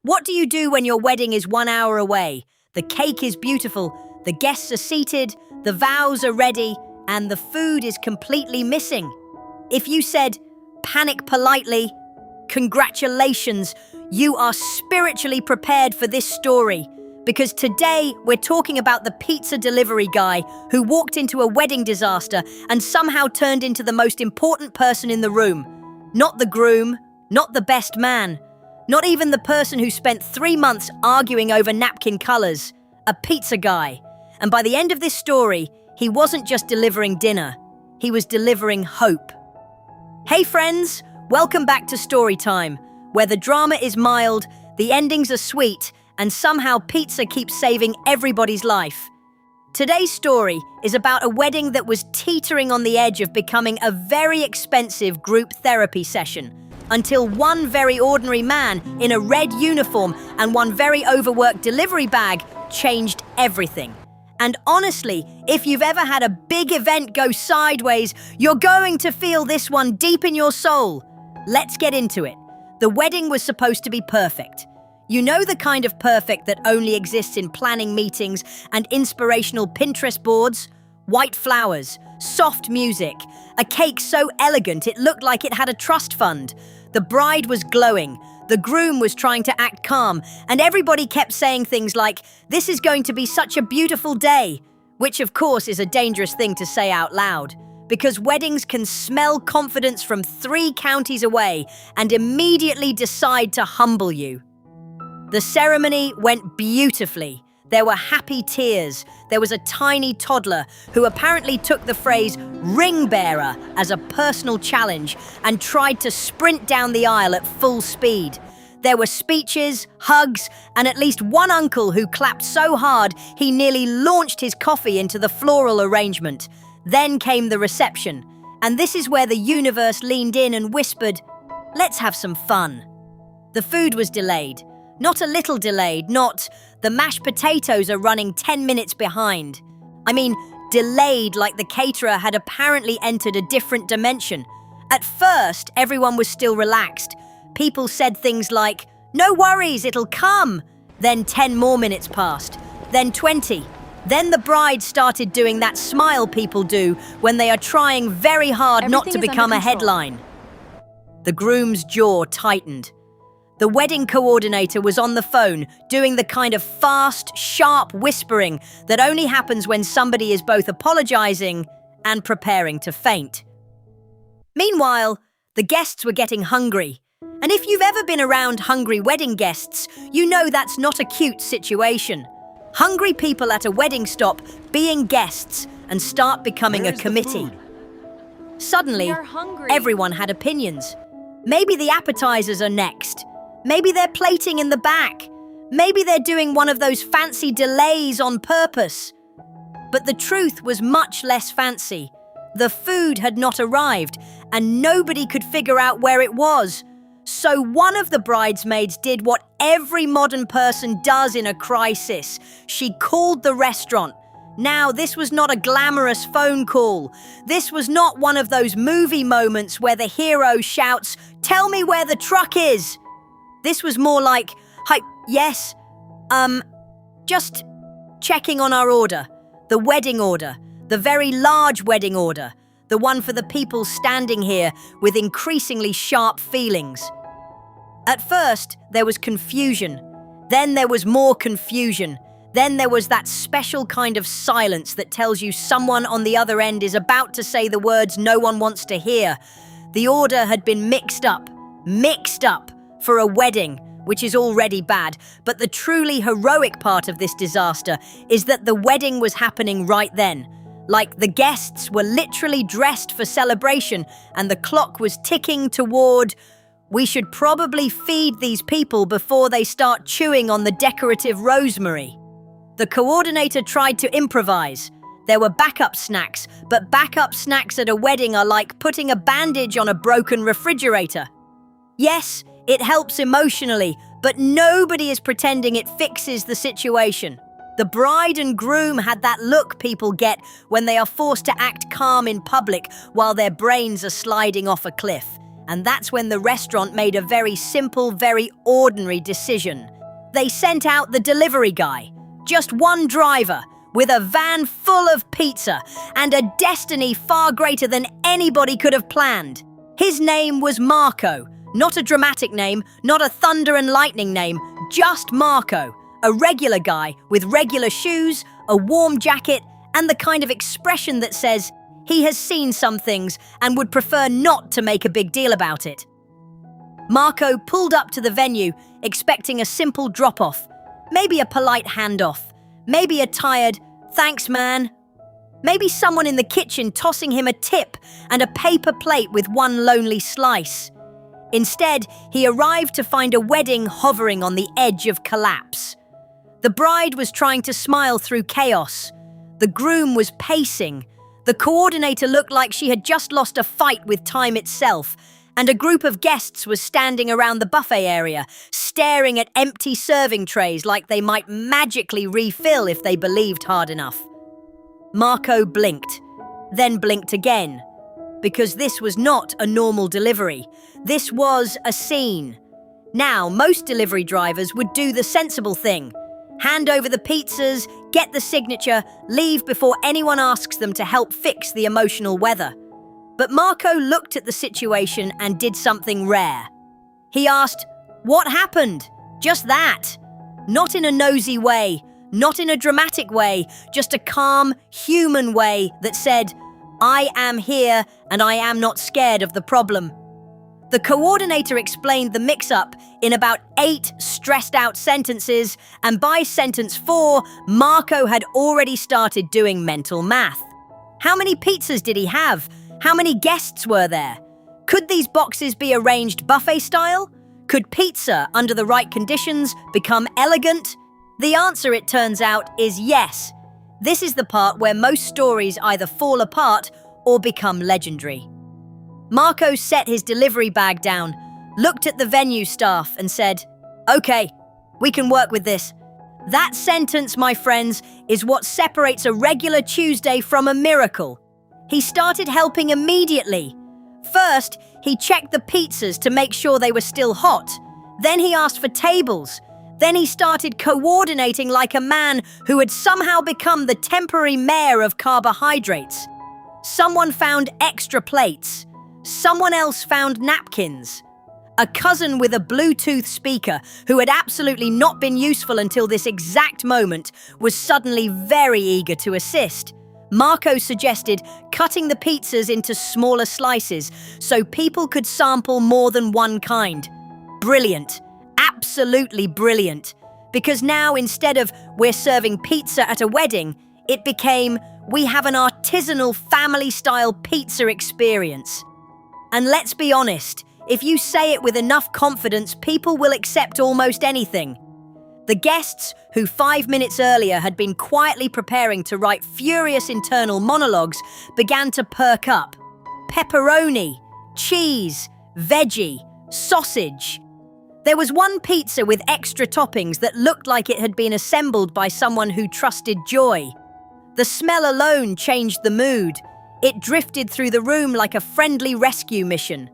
What do you do when your wedding is 1 hour away? The cake is beautiful, the guests are seated, the vows are ready, and the food is completely missing. If you said, panic politely, congratulations, you are spiritually prepared for this story. Because today, we're talking about the pizza delivery guy who walked into a wedding disaster and somehow turned into the most important person in the room. Not the groom, not the best man, not even the person who spent 3 months arguing over napkin colors. A pizza guy. And by the end of this story, he wasn't just delivering dinner, he was delivering hope. Hey friends, welcome back to Storytime, where the drama is mild, the endings are sweet, and somehow pizza keeps saving everybody's life. Today's story is about a wedding that was teetering on the edge of becoming a very expensive group therapy session, until one very ordinary man in a red uniform and one very overworked delivery bag changed everything. And honestly, if you've ever had a big event go sideways, you're going to feel this one deep in your soul. Let's get into it. The wedding was supposed to be perfect. You know, the kind of perfect that only exists in planning meetings and inspirational Pinterest boards? White flowers, soft music, a cake so elegant it looked like it had a trust fund. The bride was glowing, the groom was trying to act calm, and everybody kept saying things like, "This is going to be such a beautiful day," which of course is a dangerous thing to say out loud, because weddings can smell confidence from 3 counties away and immediately decide to humble you. The ceremony went beautifully. There were happy tears. There was a tiny toddler who apparently took the phrase ring bearer as a personal challenge and tried to sprint down the aisle at full speed. There were speeches, hugs, and at least one uncle who clapped so hard he nearly launched his coffee into the floral arrangement. Then came the reception, and this is where the universe leaned in and whispered, "Let's have some fun." The food was delayed. Not a little delayed, not the mashed potatoes are running 10 minutes behind. I mean, delayed like the caterer had apparently entered a different dimension. At first, everyone was still relaxed. People said things like, "No worries, it'll come." Then 10 more minutes passed. Then 20. Then the bride started doing that smile people do when they are trying very hard not to become a headline. The groom's jaw tightened. The wedding coordinator was on the phone, doing the kind of fast, sharp whispering that only happens when somebody is both apologizing and preparing to faint. Meanwhile, the guests were getting hungry. And if you've ever been around hungry wedding guests, you know that's not a cute situation. Hungry people at a wedding stop being guests and start becoming a committee. Suddenly, everyone had opinions. Maybe the appetizers are next. Maybe they're plating in the back. Maybe they're doing one of those fancy delays on purpose. But the truth was much less fancy. The food had not arrived, and nobody could figure out where it was. So one of the bridesmaids did what every modern person does in a crisis. She called the restaurant. Now, this was not a glamorous phone call. This was not one of those movie moments where the hero shouts, "Tell me where the truck is." This was more like, "Hi, yes, just checking on our order. The wedding order, the very large wedding order, the one for the people standing here with increasingly sharp feelings." At first, there was confusion. Then there was more confusion. Then there was that special kind of silence that tells you someone on the other end is about to say the words no one wants to hear. The order had been mixed up for a wedding, which is already bad. But the truly heroic part of this disaster is that the wedding was happening right then. Like the guests were literally dressed for celebration and the clock was ticking toward, "We should probably feed these people before they start chewing on the decorative rosemary." The coordinator tried to improvise. There were backup snacks, but backup snacks at a wedding are like putting a bandage on a broken refrigerator. Yes, it helps emotionally, but nobody is pretending it fixes the situation. The bride and groom had that look people get when they are forced to act calm in public while their brains are sliding off a cliff. And that's when the restaurant made a very simple, very ordinary decision. They sent out the delivery guy, just one driver, with a van full of pizza and a destiny far greater than anybody could have planned. His name was Marco, not a dramatic name, not a thunder and lightning name, just Marco, a regular guy with regular shoes, a warm jacket, and the kind of expression that says he has seen some things and would prefer not to make a big deal about it. Marco pulled up to the venue, expecting a simple drop-off, maybe a polite handoff, maybe a tired, "Thanks, man." Maybe someone in the kitchen tossing him a tip and a paper plate with one lonely slice. Instead, he arrived to find a wedding hovering on the edge of collapse. The bride was trying to smile through chaos. The groom was pacing. The coordinator looked like she had just lost a fight with time itself, and a group of guests was standing around the buffet area, staring at empty serving trays like they might magically refill if they believed hard enough. Marco blinked, then blinked again, because this was not a normal delivery. This was a scene. Now, most delivery drivers would do the sensible thing. Hand over the pizzas, get the signature, leave before anyone asks them to help fix the emotional weather. But Marco looked at the situation and did something rare. He asked, "What happened?" Just that. Not in a nosy way, not in a dramatic way, just a calm, human way that said, "I am here and I am not scared of the problem." The coordinator explained the mix-up in about 8 stressed-out sentences, and by sentence 4, Marco had already started doing mental math. How many pizzas did he have? How many guests were there? Could these boxes be arranged buffet style? Could pizza, under the right conditions, become elegant? The answer, it turns out, is yes. This is the part where most stories either fall apart or become legendary. Marco set his delivery bag down, looked at the venue staff and said, "Okay, we can work with this." That sentence, my friends, is what separates a regular Tuesday from a miracle. He started helping immediately. First, he checked the pizzas to make sure they were still hot. Then he asked for tables. Then he started coordinating like a man who had somehow become the temporary mayor of carbohydrates. Someone found extra plates. Someone else found napkins. A cousin with a Bluetooth speaker who had absolutely not been useful until this exact moment was suddenly very eager to assist. Marco suggested cutting the pizzas into smaller slices so people could sample more than one kind. Brilliant. Absolutely brilliant. Because now, instead of "we're serving pizza at a wedding," it became "we have an artisanal family-style pizza experience." And let's be honest, if you say it with enough confidence, people will accept almost anything. The guests, who 5 minutes earlier had been quietly preparing to write furious internal monologues, began to perk up. Pepperoni, cheese, veggie, sausage. There was one pizza with extra toppings that looked like it had been assembled by someone who trusted joy. The smell alone changed the mood. It drifted through the room like a friendly rescue mission.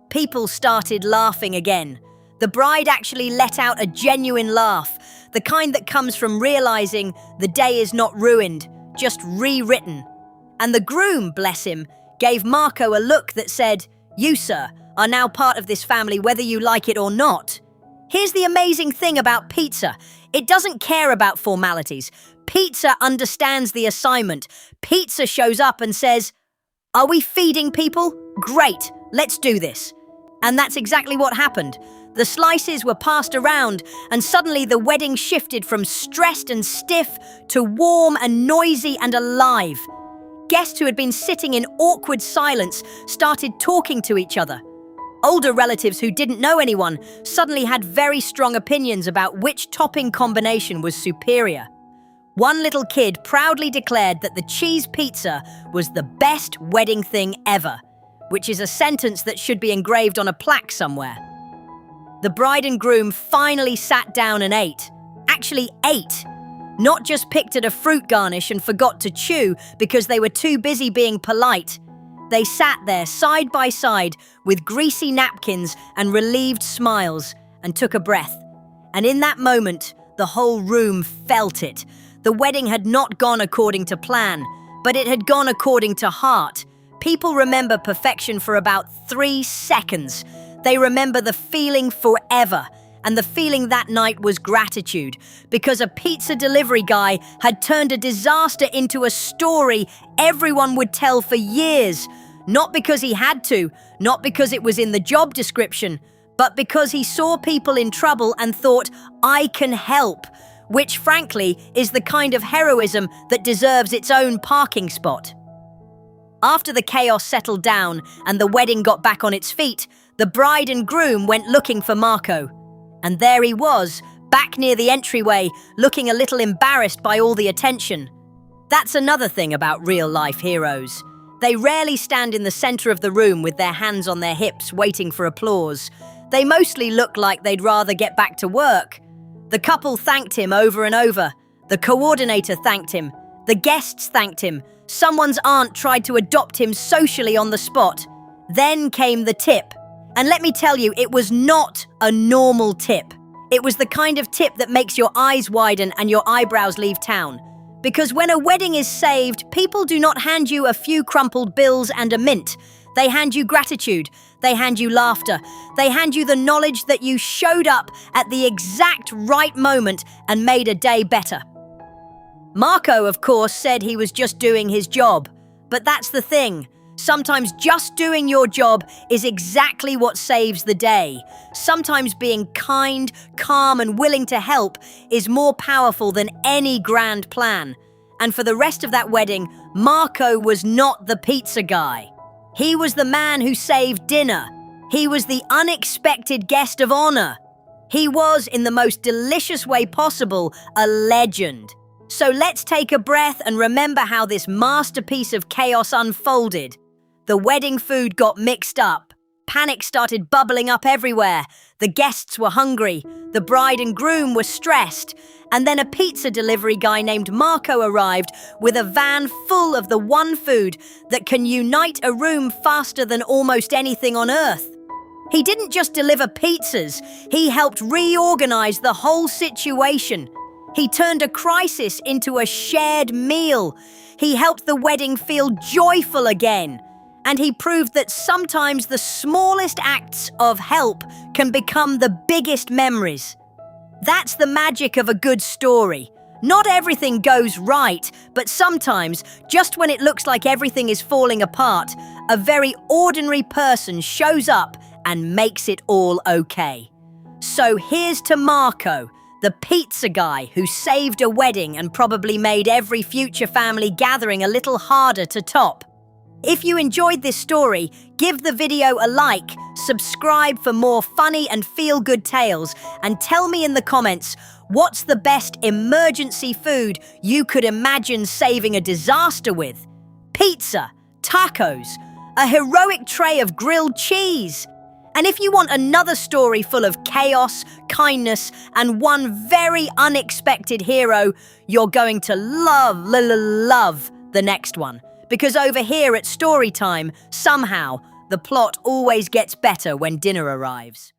People started laughing again. The bride actually let out a genuine laugh, the kind that comes from realizing the day is not ruined, just rewritten. And the groom, bless him, gave Marco a look that said, "You, sir, are now part of this family whether you like it or not." Here's the amazing thing about pizza. It doesn't care about formalities. Pizza understands the assignment. Pizza shows up and says, "Are we feeding people? Great, let's do this." And that's exactly what happened. The slices were passed around, and suddenly the wedding shifted from stressed and stiff to warm and noisy and alive. Guests who had been sitting in awkward silence started talking to each other. Older relatives who didn't know anyone suddenly had very strong opinions about which topping combination was superior. One little kid proudly declared that the cheese pizza was the best wedding thing ever, which is a sentence that should be engraved on a plaque somewhere. The bride and groom finally sat down and ate. Actually ate. Not just picked at a fruit garnish and forgot to chew because they were too busy being polite. They sat there side by side with greasy napkins and relieved smiles and took a breath. And in that moment, the whole room felt it. The wedding had not gone according to plan, but it had gone according to heart. People remember perfection for about 3 seconds. They remember the feeling forever. And the feeling that night was gratitude, because a pizza delivery guy had turned a disaster into a story everyone would tell for years. Not because he had to, not because it was in the job description, but because he saw people in trouble and thought, I can help, which frankly is the kind of heroism that deserves its own parking spot. After the chaos settled down and the wedding got back on its feet, the bride and groom went looking for Marco. And there he was, back near the entryway, looking a little embarrassed by all the attention. That's another thing about real-life heroes. They rarely stand in the center of the room with their hands on their hips, waiting for applause. They mostly look like they'd rather get back to work. The couple thanked him over and over. The coordinator thanked him. The guests thanked him. Someone's aunt tried to adopt him socially on the spot. Then came the tip. And let me tell you, it was not a normal tip. It was the kind of tip that makes your eyes widen and your eyebrows leave town. Because when a wedding is saved, people do not hand you a few crumpled bills and a mint. They hand you gratitude. They hand you laughter. They hand you the knowledge that you showed up at the exact right moment and made a day better. Marco, of course, said he was just doing his job. But that's the thing. Sometimes just doing your job is exactly what saves the day. Sometimes being kind, calm, and willing to help is more powerful than any grand plan. And for the rest of that wedding, Marco was not the pizza guy. He was the man who saved dinner. He was the unexpected guest of honor. He was, in the most delicious way possible, a legend. So let's take a breath and remember how this masterpiece of chaos unfolded. The wedding food got mixed up. Panic started bubbling up everywhere. The guests were hungry. The bride and groom were stressed. And then a pizza delivery guy named Marco arrived with a van full of the one food that can unite a room faster than almost anything on earth. He didn't just deliver pizzas. He helped reorganize the whole situation. He turned a crisis into a shared meal. He helped the wedding feel joyful again. And he proved that sometimes the smallest acts of help can become the biggest memories. That's the magic of a good story. Not everything goes right, but sometimes, just when it looks like everything is falling apart, a very ordinary person shows up and makes it all okay. So here's to Marco, the pizza guy who saved a wedding and probably made every future family gathering a little harder to top. If you enjoyed this story, give the video a like, subscribe for more funny and feel-good tales, and tell me in the comments, what's the best emergency food you could imagine saving a disaster with? Pizza, tacos, a heroic tray of grilled cheese. And if you want another story full of chaos, kindness, and one very unexpected hero, you're going to love the next one. Because over here at Storytime, somehow, the plot always gets better when dinner arrives.